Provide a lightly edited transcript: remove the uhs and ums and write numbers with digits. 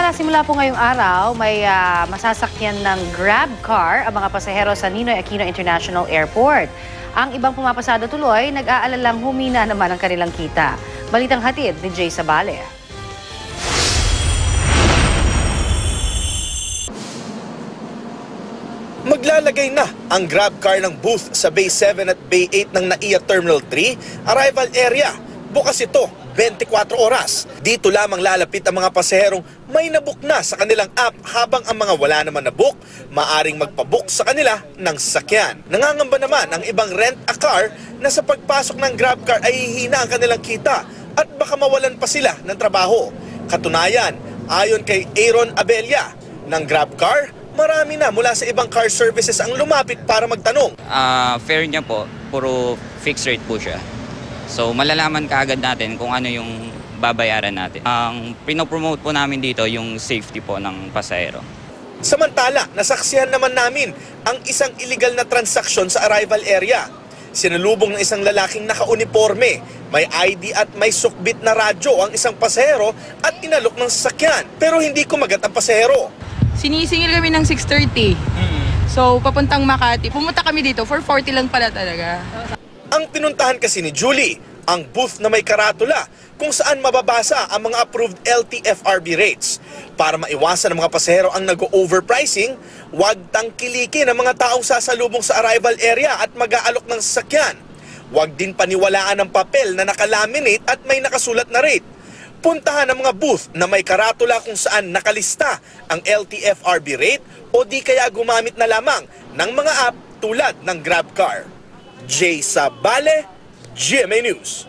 Samantala, simula po ngayong araw, may masasakyan ng Grab car ang mga pasahero sa Ninoy Aquino International Airport. Ang ibang pumapasada tuloy, nag-aalalang humina naman ang kanilang kita. Balitang hatid ni Jay Sabale. Maglalagay na ang Grab car ng booth sa Bay 7 at Bay 8 ng NAIA Terminal 3 arrival area. Bukas ito 24 oras. Dito lamang lalapit ang mga pasaherong may nabook na sa kanilang app, habang ang mga wala naman nabook, maaring magpabook sa kanila ng sasakyan. Nangangamba naman ang ibang rent a car na sa pagpasok ng Grab car ay hihina ang kanilang kita at baka mawalan pa sila ng trabaho. Katunayan, ayon kay Aaron Abella ng Grab car, marami na mula sa ibang car services ang lumapit para magtanong. Fare niya po, puro fixed rate po siya. So malalaman kaagad natin kung ano yung babayaran natin. Ang pinopromote po namin dito yung safety po ng pasahero. Samantala, nasaksihan naman namin ang isang illegal na transaksyon sa arrival area. Sinalubong ng isang lalaking naka-uniforme, may ID at may sukbit na radyo ang isang pasahero at inalok ng sasakyan. Pero hindi kumagat ang pasahero. Sinisingil kami ng 6:30. So papuntang Makati. Pumunta kami dito for 40 lang pala talaga. Ang pinuntahan kasi ni Julie, ang booth na may karatula kung saan mababasa ang mga approved LTFRB rates. Para maiwasan ng mga pasahero ang nag-overpricing, huwag tangkilikin ang mga taong sasalubong sa arrival area at mag-aalok ng sasakyan. Huwag din paniwalaan ang papel na nakalaminate at may nakasulat na rate. Puntahan ang mga booth na may karatula kung saan nakalista ang LTFRB rate o di kaya gumamit na lamang ng mga app tulad ng GrabCar. Jay Sabale, GMA News.